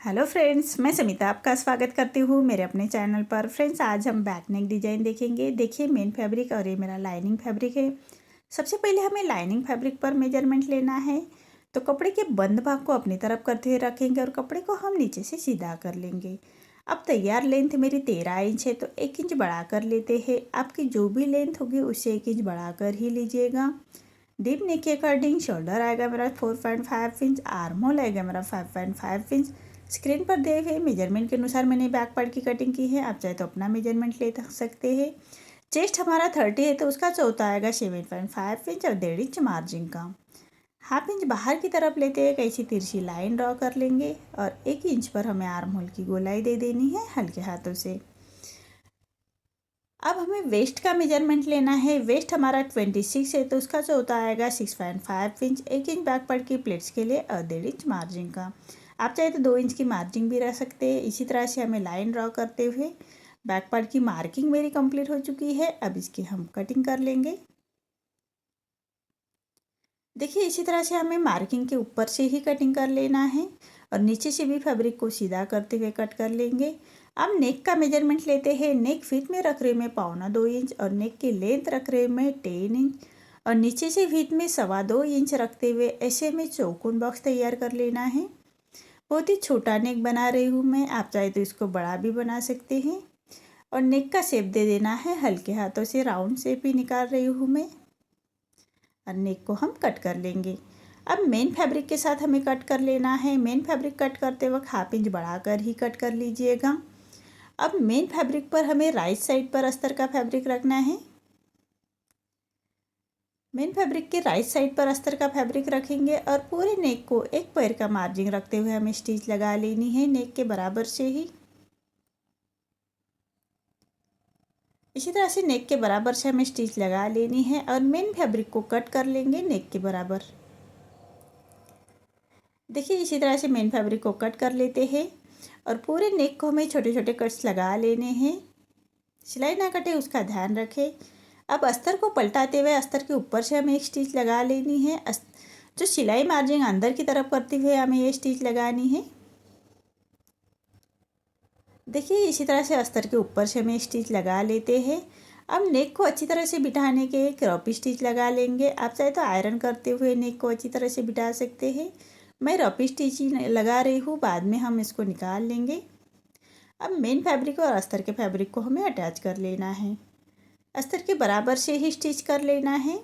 Hello friends, मैं समिता आपका स्वागत करती हूँ मेरे अपने चैनल पर। फ्रेंड्स, आज हम बैक नेक डिज़ाइन देखेंगे। देखिए, मेन फैब्रिक और ये मेरा लाइनिंग फैब्रिक है। सबसे पहले हमें लाइनिंग फैब्रिक पर मेजरमेंट लेना है। तो कपड़े के बंद भाग को अपनी तरफ करते हुए रखेंगे और कपड़े को हम नीचे से सीधा कर लेंगे। अब तैयार लेंथ मेरी 13 इंच है, तो 1 इंच बढ़ा कर लेते हैं। आपकी जो भी लेंथ होगी उससे 1 इंच बढ़ा कर ही लीजिएगा। डीप नेक के अकॉर्डिंग शोल्डर आएगा मेरा 4.5 इंच, आर्म होल आएगा मेरा 5.5 इंच। स्क्रीन पर दिए हुए मेजरमेंट के अनुसार मैंने बैक पार्ट की कटिंग की है। आप चाहे तो अपना मेजरमेंट ले सकते हैं। चेस्ट हमारा 30 है, तो उसका चौथा आएगा 7.5 इंच और 1.5 इंच मार्जिन का। हाफ इंच बाहर की तरफ लेते हैं, कैसी तिरछी लाइन ड्रॉ कर लेंगे और 1 इंच पर हमें आर्म होल की गोलाई दे देनी है हल्के हाथों से। अब हमें वेस्ट का मेजरमेंट लेना है। वेस्ट हमारा 26 है, तो उसका चौथा आएगा 6.5 इंच। 1 इंच बैक पार्ट की प्लेट्स के लिए और 1.5 इंच मार्जिन का। आप चाहे तो 2 इंच की मार्जिन भी रख सकते हैं। इसी तरह से हमें लाइन ड्रॉ करते हुए बैक पार्ट की मार्किंग मेरी कंप्लीट हो चुकी है। अब इसकी हम कटिंग कर लेंगे। देखिए, इसी तरह से हमें मार्किंग के ऊपर से ही कटिंग कर लेना है और नीचे से भी फैब्रिक को सीधा करते हुए कट कर लेंगे। अब नेक का मेजरमेंट लेते हैं। नेक फिट में रख रहे मैं 1.25 इंच और नेक की लेंथ रख रहे मैं 10 इंच और नीचे से फिट में 2.25 इंच रखते हुए ऐसे में चौकोन बॉक्स तैयार कर लेना है। बहुत ही छोटा नेक बना रही हूँ मैं, आप चाहे तो इसको बड़ा भी बना सकते हैं। और नेक का शेप दे देना है हल्के हाथों से, राउंड शेप ही निकाल रही हूँ मैं और नेक को हम कट कर लेंगे। अब मेन फैब्रिक के साथ हमें कट कर लेना है। मेन फैब्रिक कट करते वक्त हाफ इंच बढ़ाकर ही कट कर लीजिएगा। अब मेन फैब्रिक पर हमें राइट साइड पर अस्तर का फैब्रिक रखना है। मेन फैब्रिक के राइट साइड पर अस्तर का फैब्रिक रखेंगे और पूरे नेक को एक पैर का मार्जिन रखते हुए हमें स्टिच लगा लेनी है नेक के बराबर से ही। इसी तरह से नेक के बराबर से हमें स्टिच लगा लेनी है और मेन फैब्रिक को कट कर लेंगे नेक के बराबर। देखिए, इसी तरह से मेन फैब्रिक को कट कर लेते हैं और पूरे नेक को हमें छोटे छोटे कट्स लगा लेने हैं। सिलाई ना कटे उसका ध्यान रखें। अब अस्तर को पलटाते हुए अस्तर के ऊपर से हमें एक स्टिच लगा लेनी है। जो सिलाई मार्जिन अंदर की तरफ करते हुए हमें ये स्टिच लगानी है। देखिए, इसी तरह से अस्तर के ऊपर से हमें स्टिच लगा लेते हैं। अब नेक को अच्छी तरह से बिठाने के रॉपी स्टिच लगा लेंगे। आप चाहे तो आयरन करते हुए नेक को अच्छी तरह से बिठा सकते हैं। मैं रॉपी स्टिच ही लगा रही हूँ, बाद में हम इसको निकाल लेंगे। अब मेन फैब्रिक और अस्तर के फैब्रिक को हमें अटैच कर लेना है। अस्तर के बराबर से ही स्टिच कर लेना है।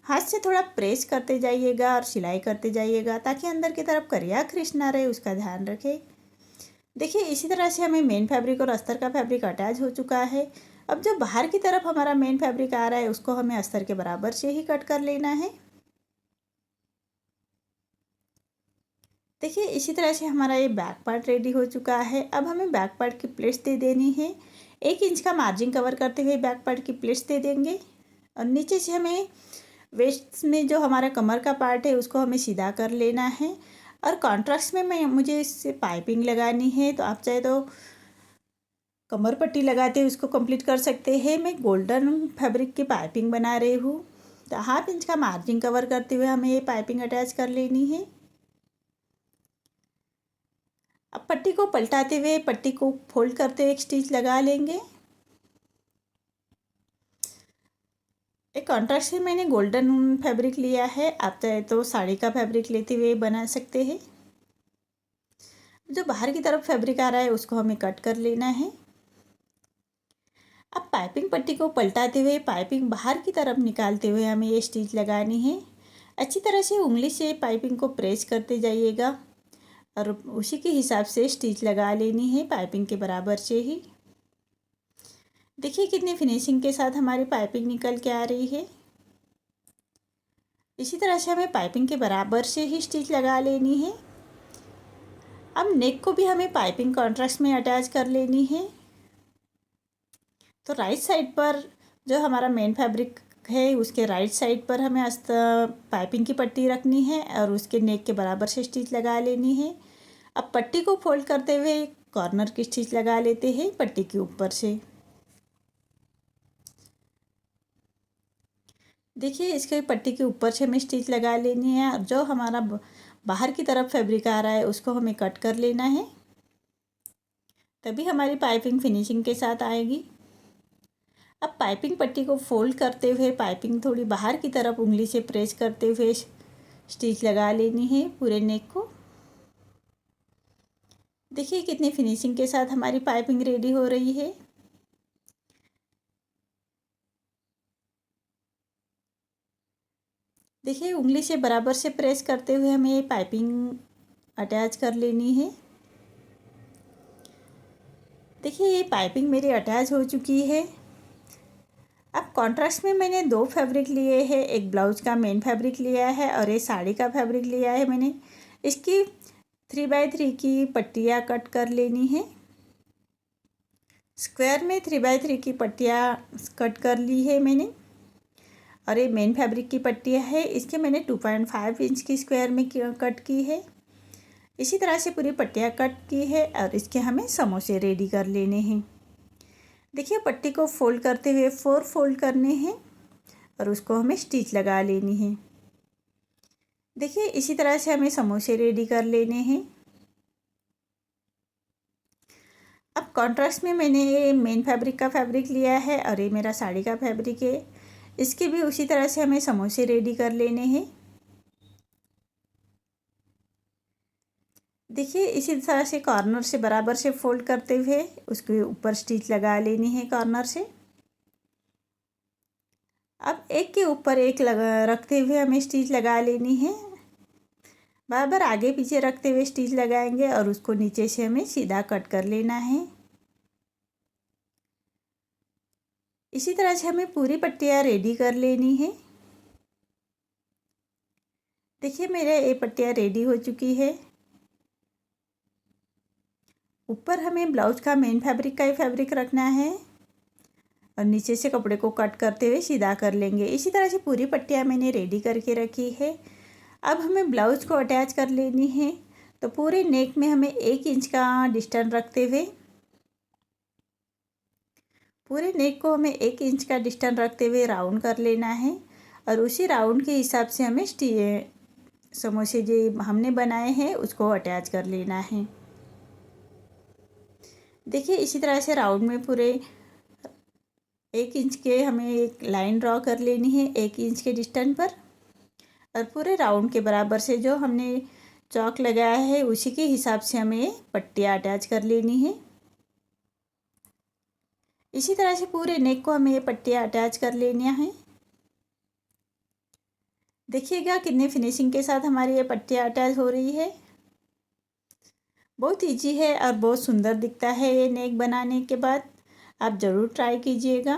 हाथ से थोड़ा प्रेस करते जाइएगा और सिलाई करते जाइएगा ताकि अंदर की तरफ करिया खरीच ना रहे, उसका ध्यान रखें। देखिए, इसी तरह से हमें मेन फैब्रिक और अस्तर का फैब्रिक अटैच हो चुका है। अब जो बाहर की तरफ हमारा मेन फैब्रिक आ रहा है उसको हमें अस्तर के बराबर से ही कट कर लेना है। देखिए, इसी तरह से हमारा ये बैक पार्ट रेडी हो चुका है। अब हमें बैक पार्ट की प्लेट्स दे देनी है। 1 इंच का मार्जिन कवर करते हुए बैक पार्ट की प्लेट्स दे देंगे और नीचे से हमें वेस्ट में जो हमारा कमर का पार्ट है उसको हमें सीधा कर लेना है। और कॉन्ट्रास्ट में मुझे इससे पाइपिंग लगानी है, तो आप चाहे तो कमर पट्टी लगाते हुए उसको कंप्लीट कर सकते हैं। मैं गोल्डन फैब्रिक की पाइपिंग बना रही हूँ, तो हाफ इंच का मार्जिन कवर करते हुए हमें ये पाइपिंग अटैच कर लेनी है। अब पट्टी को पलटाते हुए पट्टी को फोल्ड करते हुए एक स्टिच लगा लेंगे। एक कॉन्ट्रास्ट से मैंने गोल्डन फैब्रिक लिया है, आप चाहे तो साड़ी का फैब्रिक लेते हुए बना सकते हैं। जो बाहर की तरफ फैब्रिक आ रहा है उसको हमें कट कर लेना है। अब पाइपिंग पट्टी को पलटाते हुए पाइपिंग बाहर की तरफ निकालते हुए हमें ये स्टिच लगानी है। अच्छी तरह से उंगली से पाइपिंग को प्रेस करते जाइएगा और उसी के हिसाब से स्टिच लगा लेनी है पाइपिंग के बराबर से ही। देखिए, कितनी फिनिशिंग के साथ हमारी पाइपिंग निकल के आ रही है। इसी तरह से हमें पाइपिंग के बराबर से ही स्टिच लगा लेनी है। अब नेक को भी हमें पाइपिंग कॉन्ट्रास्ट में अटैच कर लेनी है। तो राइट साइड पर जो हमारा मेन फैब्रिक है उसके राइट साइड पर हमें पाइपिंग की पट्टी रखनी है और उसके नेक के बराबर से स्टिच लगा लेनी है। अब पट्टी को फोल्ड करते हुए कॉर्नर की स्टिच लगा लेते हैं पट्टी के ऊपर से। देखिए, इसके पट्टी के ऊपर से हमें स्टिच लगा लेनी है और जो हमारा बाहर की तरफ फैब्रिक आ रहा है उसको हमें कट कर लेना है। तभी हमारी पाइपिंग फिनिशिंग के साथ आएगी। अब पाइपिंग पट्टी को फोल्ड करते हुए पाइपिंग थोड़ी बाहर की तरफ उंगली से प्रेस करते हुए स्टिच लगा लेनी है पूरे नेक को। देखिए कितनी फिनिशिंग के साथ हमारी पाइपिंग रेडी हो रही है। देखिए उंगली से बराबर से प्रेस करते हुए हमें ये पाइपिंग अटैच कर लेनी है। देखिए ये पाइपिंग मेरी अटैच हो चुकी है। अब कॉन्ट्रास्ट में मैंने 2 फैब्रिक लिए हैं, एक ब्लाउज का मेन फैब्रिक लिया है और एक साड़ी का फैब्रिक लिया है मैंने। इसकी 3x3 की पट्टियाँ कट कर लेनी है। स्क्वायर में 3x3 की पट्टियाँ कट कर ली है मैंने। और ये मेन फैब्रिक की पट्टियाँ है, इसके मैंने 2.5 इंच की स्क्वायर में कट की है। इसी तरह से पूरी पट्टियाँ कट की है और इसके हमें समोसे रेडी कर लेने हैं। देखिए पट्टी को फोल्ड करते हुए 4 फोल्ड करने हैं और उसको हमें स्टिच लगा लेनी है। देखिए इसी तरह से हमें समोसे रेडी कर लेने हैं। अब कॉन्ट्रास्ट में मैंने ये मेन फैब्रिक का फैब्रिक लिया है और ये मेरा साड़ी का फैब्रिक है। इसके भी उसी तरह से हमें समोसे रेडी कर लेने हैं। देखिए इसी तरह से कॉर्नर से बराबर से फोल्ड करते हुए उसके ऊपर स्टिच लगा लेनी है कॉर्नर से। अब एक के ऊपर एक रखते हुए हमें स्टिच लगा लेनी है। बराबर आगे पीछे रखते हुए स्टिच लगाएंगे और उसको नीचे से हमें सीधा कट कर लेना है। इसी तरह से हमें पूरी पट्टियाँ रेडी कर लेनी है। देखिए मेरे ये पट्टियाँ रेडी हो चुकी है। ऊपर हमें ब्लाउज का मेन फैब्रिक का ही फैब्रिक रखना है और नीचे से कपड़े को कट करते हुए सीधा कर लेंगे। इसी तरह से पूरी पट्टियाँ मैंने रेडी करके रखी है। अब हमें ब्लाउज को अटैच कर लेनी है, तो पूरे नेक में हमें 1 इंच का डिस्टेंस रखते हुए पूरे नेक को हमें 1 इंच का डिस्टेंस रखते हुए राउंड कर लेना है और उसी राउंड के हिसाब से हमें समोसे जो हमने बनाए हैं उसको अटैच कर लेना है। देखिए इसी तरह से राउंड में पूरे 1 इंच के हमें एक लाइन ड्रॉ कर लेनी है 1 इंच के डिस्टेंस पर और पूरे राउंड के बराबर से जो हमने चौक लगाया है उसी के हिसाब से हमें पट्टियाँ अटैच कर लेनी है। इसी तरह से पूरे नेक को हमें ये पट्टियाँ अटैच कर लेनी हैं। देखिएगा कितने फिनिशिंग के साथ हमारी ये पट्टियाँ अटैच हो रही है। बहुत इजी है और बहुत सुंदर दिखता है ये नेक बनाने के बाद। आप ज़रूर ट्राई कीजिएगा।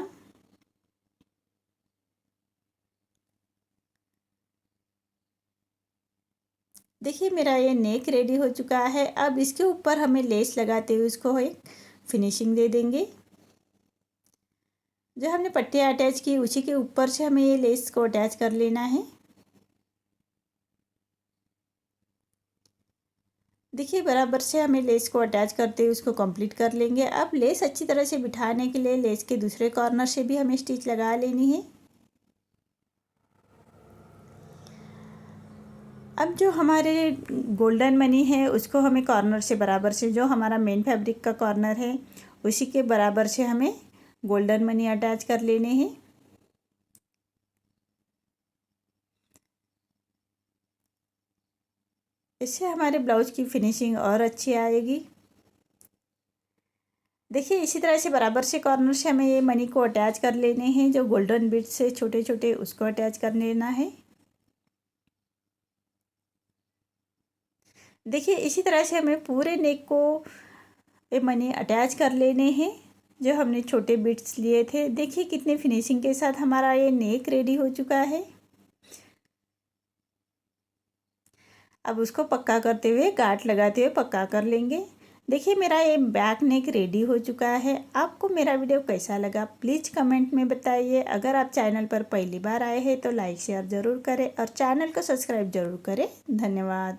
देखिए मेरा ये नेक रेडी हो चुका है। अब इसके ऊपर हमें लेस लगाते हुए इसको एक फिनिशिंग दे देंगे। जो हमने पट्टियाँ अटैच की उसी के ऊपर से हमें ये लेस को अटैच कर लेना है। देखिए बराबर से हमें लेस को अटैच करते हुए उसको कंप्लीट कर लेंगे। अब लेस अच्छी तरह से बिठाने के लिए लेस के दूसरे कॉर्नर से भी हमें स्टिच लगा लेनी है। अब जो हमारे गोल्डन मनी है उसको हमें कॉर्नर से बराबर से जो हमारा मेन फैब्रिक का कॉर्नर है उसी के बराबर से हमें गोल्डन मनी अटैच कर लेने हैं। इससे हमारे ब्लाउज की फिनिशिंग और अच्छी आएगी। देखिए इसी तरह से बराबर से कॉर्नर से हमें ये मनी को अटैच कर लेने हैं। जो गोल्डन बीड्स से छोटे छोटे उसको अटैच कर लेना है। देखिए इसी तरह से हमें पूरे नेक को ये मनी अटैच कर लेने हैं जो हमने छोटे बीड्स लिए थे। देखिए कितने फिनिशिंग के साथ हमारा ये नेक रेडी हो चुका है। अब उसको पक्का करते हुए गांठ लगाते हुए पक्का कर लेंगे। देखिए मेरा ये बैक नेक रेडी हो चुका है। आपको मेरा वीडियो कैसा लगा प्लीज़ कमेंट में बताइए। अगर आप चैनल पर पहली बार आए हैं तो लाइक शेयर ज़रूर करें और चैनल को सब्सक्राइब ज़रूर करें। धन्यवाद।